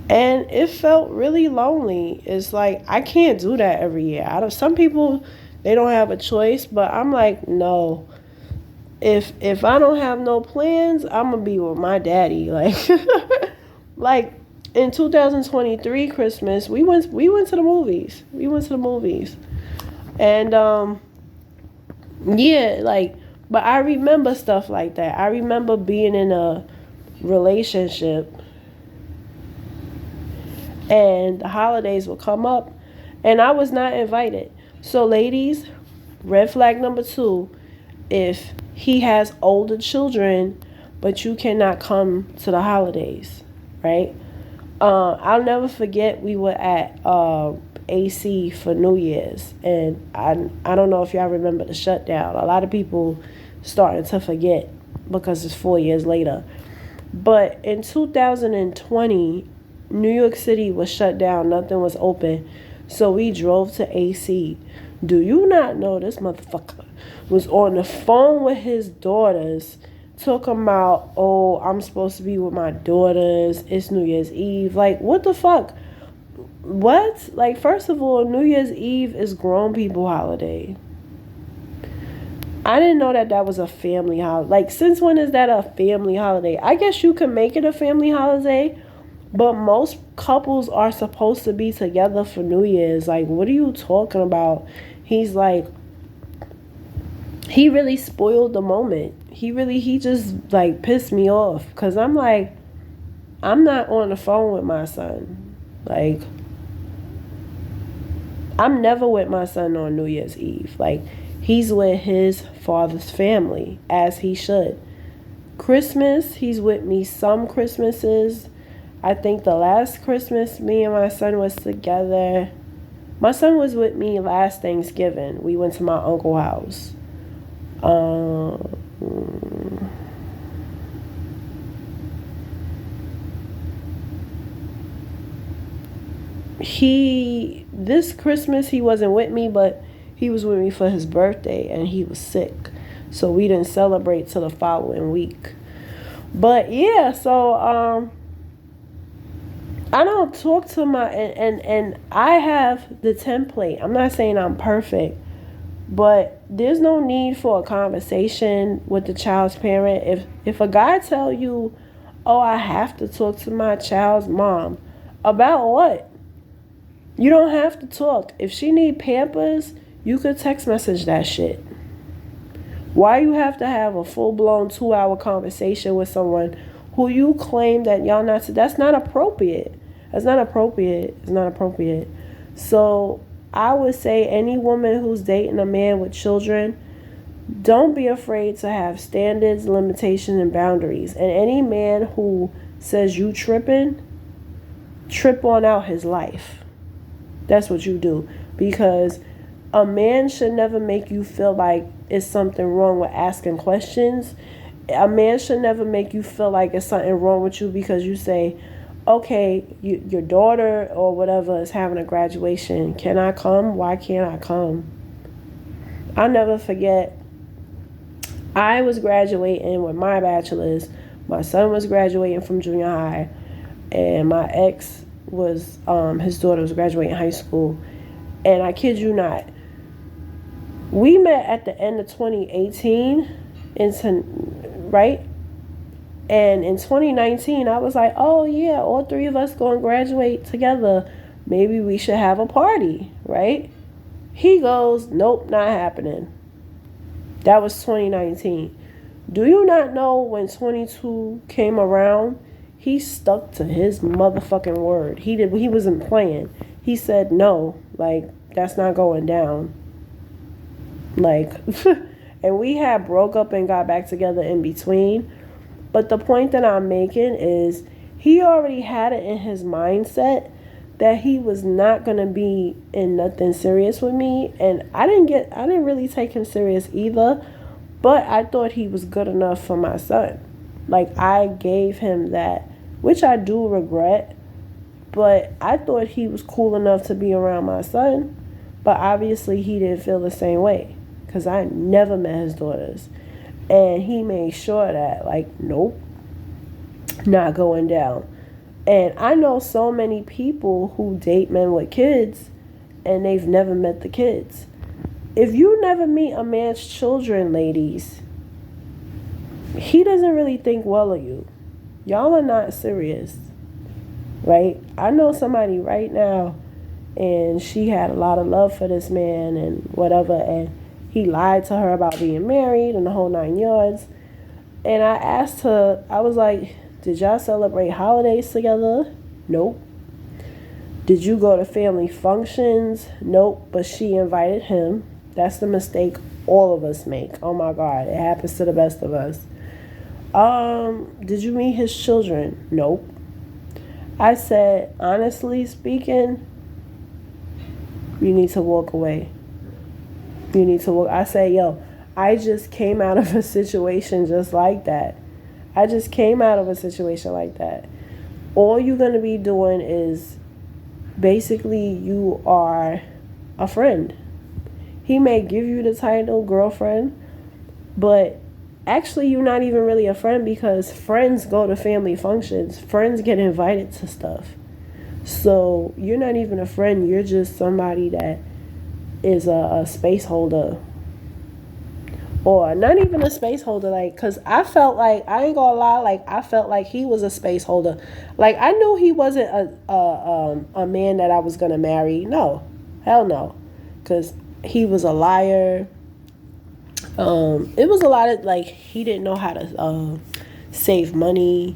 And it felt really lonely. It's like, I can't do that every year. Some people, they don't have a choice, but I'm like, no. If I don't have no plans, I'm gonna be with my daddy. Like, like in 2023 Christmas, we went to the movies. And yeah, like, but I remember stuff like that. I remember being in a relationship and the holidays would come up and I was not invited. So ladies, red flag number 2, if he has older children but you cannot come to the holidays, right? I'll never forget, we were at AC for New Year's, and I don't know if y'all remember the shutdown. A lot of people starting to forget because it's 4 years later. But in 2020, New York City was shut down. Nothing was open. So we drove to AC. Do you not know this motherfucker was on the phone with his daughters talking about, oh, I'm supposed to be with my daughters. It's New Year's Eve. Like, what the fuck? What? Like, first of all, New Year's Eve is grown people holiday. I didn't know that that was a family holiday. Like, since when is that a family holiday? I guess you can make it a family holiday, but most couples are supposed to be together for New Year's. Like, what are you talking about? He's like, he really spoiled the moment. He just like pissed me off. Because I'm like, I'm not on the phone with my son. Like, I'm never with my son on New Year's Eve. Like, he's with his father's family, as he should. Christmas, he's with me some Christmases. I think the last Christmas me and my son was together. My son was with me last Thanksgiving. We went to my uncle's house. This Christmas he wasn't with me, but he was with me for his birthday and he was sick. So we didn't celebrate till the following week. But yeah, so I don't talk to my and I have the template. I'm not saying I'm perfect, but there's no need for a conversation with the child's parent. If a guy tell you, "Oh, I have to talk to my child's mom," about what? You don't have to talk. If she need Pampers, you could text message that shit. Why you have to have a full-blown 2-hour conversation with someone who you claim that y'all not to? That's not appropriate. That's not appropriate. It's not appropriate. So I would say any woman who's dating a man with children, don't be afraid to have standards, limitations, and boundaries. And any man who says you tripping, trip on out his life. That's what you do. Because a man should never make you feel like it's something wrong with asking questions. A man should never make you feel like it's something wrong with you because you say, okay, your daughter or whatever is having a graduation. Can I come? Why can't I come? I'll never forget, I was graduating with my bachelor's. My son was graduating from junior high. And my ex was, his daughter was graduating high school. And I kid you not, we met at the end of 2018, right? And in 2019, I was like, oh yeah, all three of us going to graduate together. Maybe we should have a party, right? He goes, nope, not happening. That was 2019. Do you not know when 22 came around, he stuck to his motherfucking word. He wasn't playing. He said no, like, that's not going down. Like, and we had broke up and got back together in between. But the point that I'm making is he already had it in his mindset that he was not going to be in nothing serious with me. And I didn't really take him serious either. But I thought he was good enough for my son. Like, I gave him that, which I do regret. But I thought he was cool enough to be around my son. But obviously he didn't feel the same way. Because I never met his daughters. And he made sure that, like, nope, not going down. And I know so many people who date men with kids and they've never met the kids. If you never meet a man's children, ladies, he doesn't really think well of you. Y'all are not serious, right? I know somebody right now and she had a lot of love for this man and whatever, and he lied to her about being married and the whole 9 yards. And I asked her, I was like, did y'all celebrate holidays together? Nope. Did you go to family functions? Nope. But she invited him. That's the mistake all of us make. Oh my God, it happens to the best of us. Did you meet his children? Nope. I said, honestly speaking, you need to walk away. You need to walk. I say, yo, I just came out of a situation just like that. I just came out of a situation like that. All you're going to be doing is basically you are a friend. He may give you the title girlfriend, but actually you're not even really a friend because friends go to family functions. Friends get invited to stuff. So you're not even a friend. You're just somebody that is a space holder. or not even a space holder, like, because I felt like, I ain't gonna lie, like, I felt like he was a space holder. Like, I knew he wasn't a man that I was gonna marry. No, hell no, because he was a liar. It was a lot of, like, he didn't know how to save money.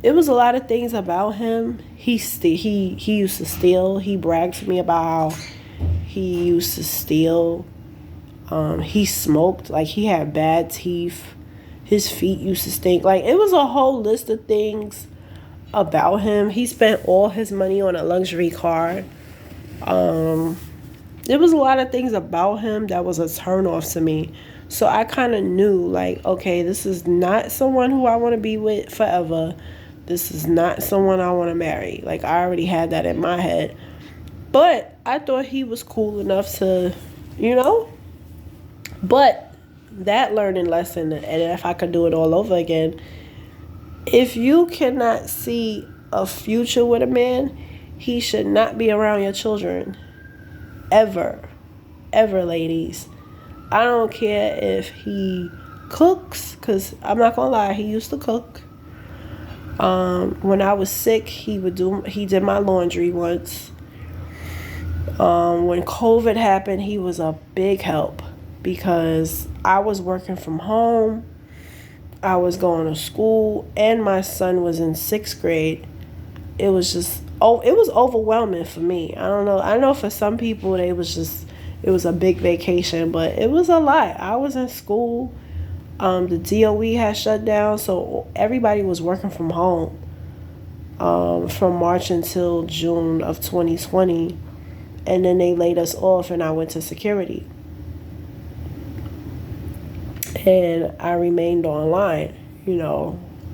It was a lot of things about him. He used to steal. He bragged to me about how he used to steal. He smoked. Like, he had bad teeth. His feet used to stink. Like, it was a whole list of things about him. He spent all his money on a luxury car. There was a lot of things about him that was a turnoff to me. So I kind of knew, like, okay, this is not someone who I want to be with forever. This is not someone I want to marry. Like, I already had that in my head. But I thought he was cool enough to, you know. But that learning lesson, and if I could do it all over again, if you cannot see a future with a man, he should not be around your children. Ever. Ever, ladies. I don't care if he cooks, because I'm not going to lie, he used to cook. When I was sick, he did my laundry once. When COVID happened, he was a big help because I was working from home. I was going to school, and my son was in 6th grade. It was just, it was overwhelming for me. I don't know. I know for some people, it was a big vacation, but it was a lot. I was in school. The DOE had shut down, so everybody was working from home from March until June of 2020. And then they laid us off, and I went to security. And I remained online,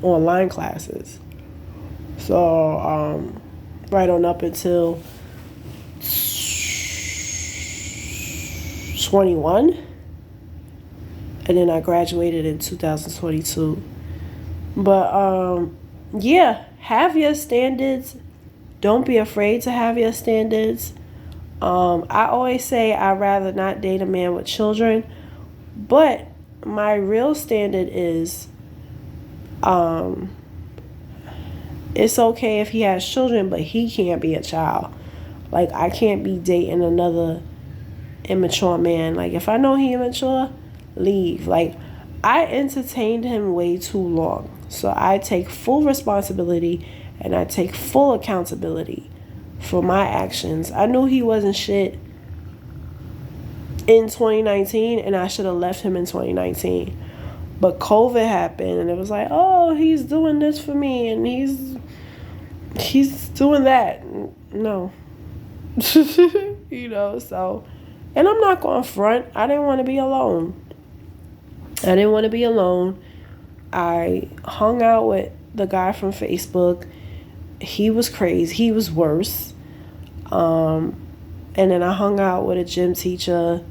online classes. So right on up until 21. And then I graduated in 2022. But yeah, have your standards. Don't be afraid to have your standards. I always say I'd rather not date a man with children, but my real standard is it's okay if he has children, but he can't be a child. Like, I can't be dating another immature man. Like, if I know he immature, leave. Like, I entertained him way too long. So I take full responsibility and I take full accountability for my actions. I knew he wasn't shit in 2019, and I should have left him in 2019. But COVID happened, and it was like, oh, he's doing this for me, and he's doing that. No. So, and I'm not going to front. I didn't want to be alone. I hung out with the guy from Facebook. He was crazy. He was worse. And then I hung out with a gym teacher.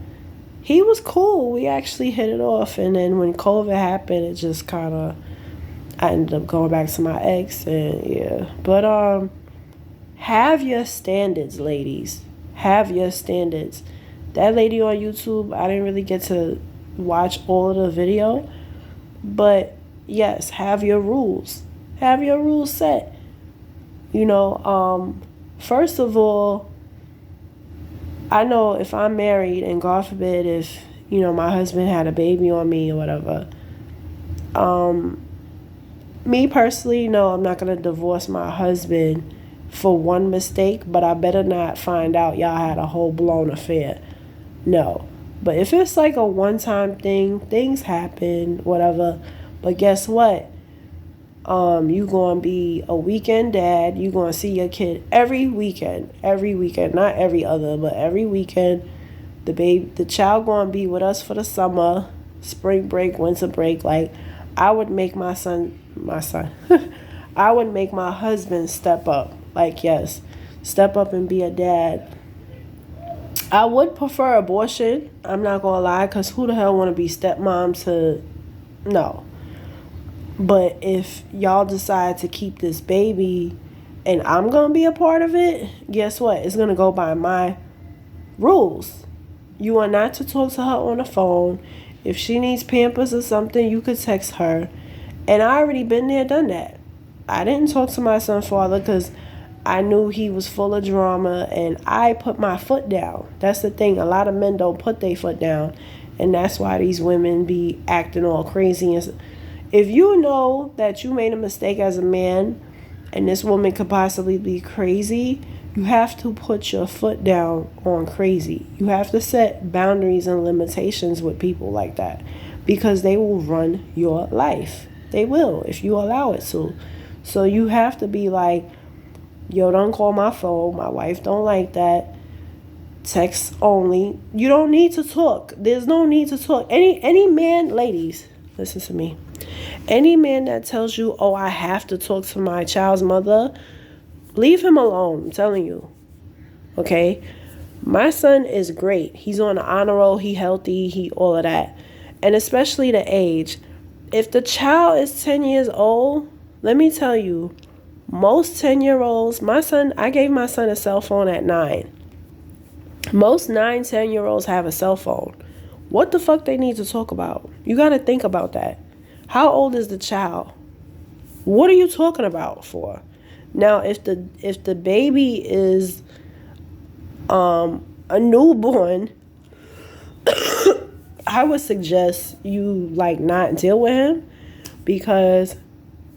He was cool. We actually hit it off. And then when COVID happened, it just I ended up going back to my ex, and yeah. But have your standards, ladies. Have your standards. That lady on YouTube, I didn't really get to watch all of the video, but yes, have your rules. Have your rules set. First of all, I know if I'm married, and God forbid if, my husband had a baby on me or whatever, me personally, no, I'm not going to divorce my husband for one mistake, but I better not find out y'all had a whole-blown affair. No. But if it's like a one-time thing, things happen, whatever. But guess what? You gonna be a weekend dad. You gonna see your kid every weekend, not every other, but every weekend. The child gonna be with us for the summer, spring break, winter break. Like, I would make my son, I would make my husband step up. Like, yes, step up and be a dad. I would prefer abortion. I'm not gonna lie, because who the hell want to be stepmom to? No. But if y'all decide to keep this baby and I'm going to be a part of it, guess what? It's going to go by my rules. You are not to talk to her on the phone. If she needs Pampers or something, you could text her. And I already been there, done that. I didn't talk to my son's father because I knew he was full of drama, and I put my foot down. That's the thing. A lot of men don't put their foot down, and that's why these women be acting all crazy. If you know that you made a mistake as a man and this woman could possibly be crazy, you have to put your foot down on crazy. You have to set boundaries and limitations with people like that, because they will run your life. They will, if you allow it to. So you have to be like, yo, don't call my phone. My wife don't like that. Text only. You don't need to talk. There's no need to talk. Any man, ladies, listen to me. Any man that tells you, oh, I have to talk to my child's mother, leave him alone. I'm telling you. Okay? My son is great. He's on the honor roll. He healthy. He all of that. And especially the age. If the child is 10 years old, let me tell you, most 10-year-olds, I gave my son a cell phone at 9. Most 9, 10-year-olds have a cell phone. What the fuck they need to talk about? You got to think about that. How old is the child? What are you talking about for? Now, if the baby is a newborn, I would suggest you not deal with him, because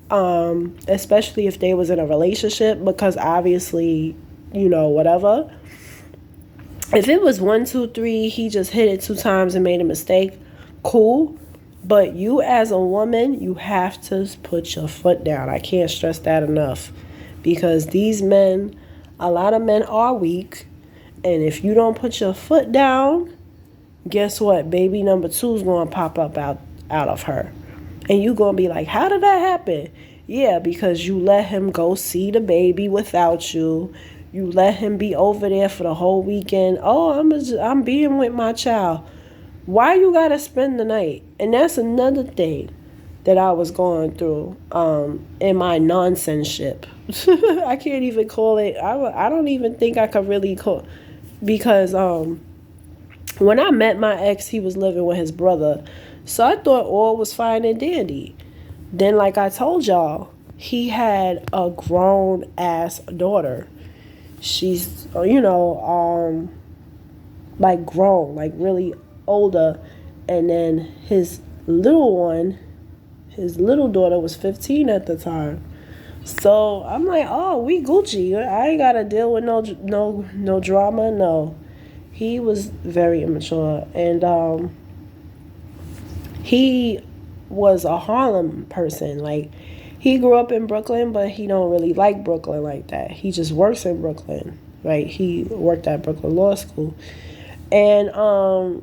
especially if they was in a relationship, because obviously, whatever. If it was 1, 2, 3, he just hit it 2 times and made a mistake, cool. But you as a woman, you have to put your foot down. I can't stress that enough, because these men, a lot of men are weak. And if you don't put your foot down, guess what? Baby number 2 is going to pop up out of her. And you going to be like, how did that happen? Yeah, because you let him go see the baby without you. You let him be over there for the whole weekend. Oh, I'm being with my child. Why you got to spend the night? And that's another thing that I was going through in my nonsense-ship. I can't even call it. I don't even think I could really call, because when I met my ex, he was living with his brother. So I thought all was fine and dandy. Then, like I told y'all, he had a grown-ass daughter. She's, grown, really older. And then his little daughter was 15 at the time. So I'm like, oh, we Gucci. I ain't got to deal with no drama. No. He was very immature. And he was a Harlem person. He grew up in Brooklyn, but he don't really like Brooklyn like that. He just works in Brooklyn, right? He worked at Brooklyn Law School. And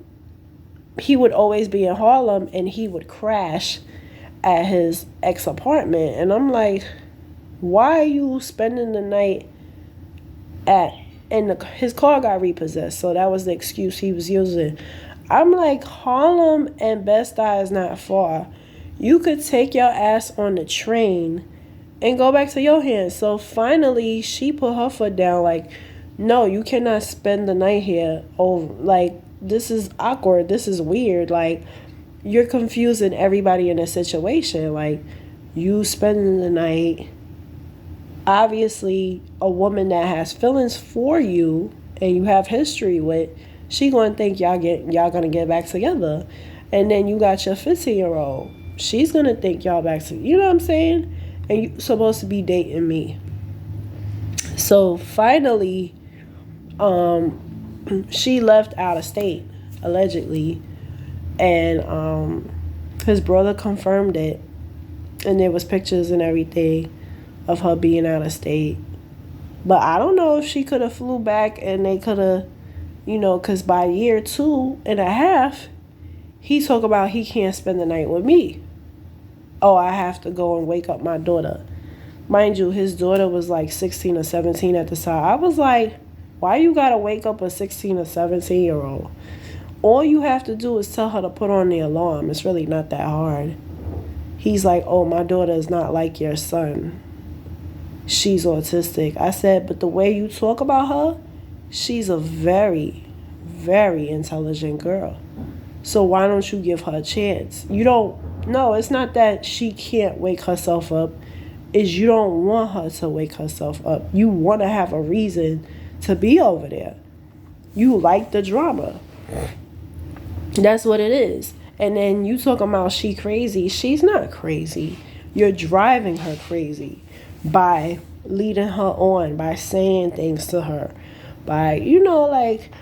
he would always be in Harlem, and he would crash at his ex apartment. And I'm like, why are you spending the night his car got repossessed, so that was the excuse he was using. I'm like, Harlem and Bed-Stuy is not far. You could take your ass on the train and go back to your hands. So finally, she put her foot down, no, you cannot spend the night here. This is awkward. This is weird. You're confusing everybody in a situation. You spending the night. Obviously, a woman that has feelings for you and you have history with, she gonna think y'all gonna get back together. And then you got your 15-year-old. She's gonna think y'all back together. You know what I'm saying? And you supposed to be dating me. So finally, she left out of state, allegedly. And his brother confirmed it. And there was pictures and everything of her being out of state. But I don't know if she could have flew back and they could have, because by year 2.5, he talk about he can't spend the night with me. Oh, I have to go and wake up my daughter. Mind you, his daughter was 16 or 17 at the time. I was like, why you gotta wake up a 16 or 17-year-old? All you have to do is tell her to put on the alarm. It's really not that hard. He's like, oh, my daughter is not like your son. She's autistic. I said, but the way you talk about her, she's a very, very intelligent girl. So why don't you give her a chance? You don't, no, it's not that she can't wake herself up. Is you don't want her to wake herself up. You want to have a reason to be over there. You like the drama. That's what it is. And then you talking about she crazy. She's not crazy. You're driving her crazy by leading her on, by saying things to her, by, like,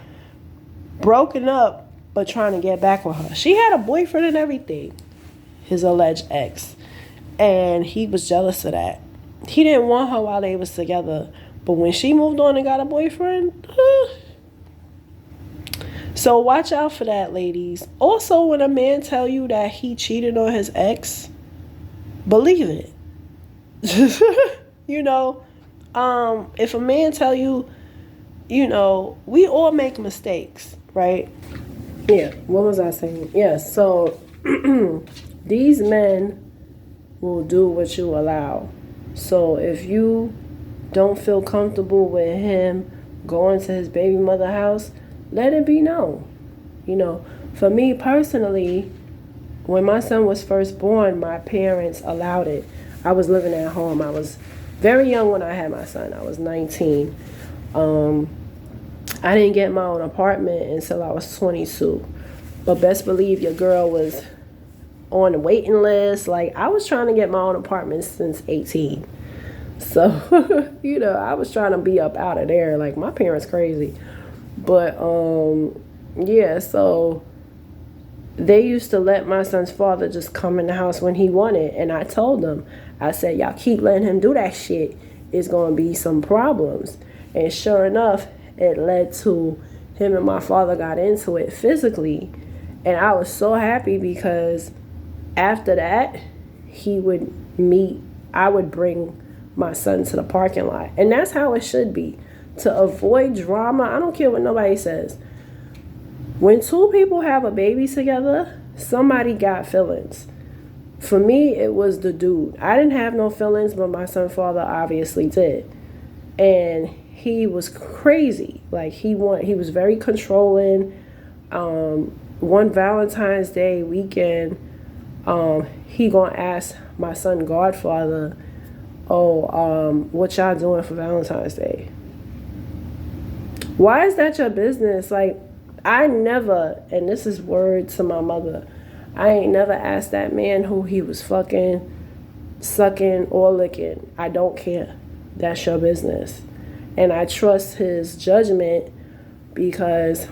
broken up, but trying to get back with her. She had a boyfriend and everything, his alleged ex. And he was jealous of that. He didn't want her while they was together. But when she moved on and got a boyfriend, so watch out for that, ladies. Also, when a man tell you that he cheated on his ex, believe it. If a man tell you, we all make mistakes, right? Yeah, what was I saying? Yes, so these men will do what you allow. So if you don't feel comfortable with him going to his baby mother house, let it be known. For me personally, when my son was first born, my parents allowed it. I was living at home. I was very young when I had my son. I was 19. I didn't get my own apartment until I was 22. But best believe your girl was on the waiting list. Like, I was trying to get my own apartment since 18. So, I was trying to be up out of there. Like, my parents crazy. But, yeah, so they used to let my son's father just come in the house when he wanted. And I told them, I said, y'all keep letting him do that shit, it's going to be some problems. And sure enough, it led to him and my father got into it physically. And I was so happy because after that, I would bring my son to the parking lot. And that's how it should be. To avoid drama, I don't care what nobody says. When two people have a baby together, somebody got feelings. For me, it was the dude. I didn't have no feelings, but my son's father obviously did. And he was crazy. Like, he was very controlling. One Valentine's Day weekend, he gonna ask my son godfather, what y'all doing for Valentine's Day? Why is that your business? Like, I never, and this is word to my mother, I ain't never asked that man who he was fucking, sucking, or licking. I don't care. That's your business. And I trust his judgment because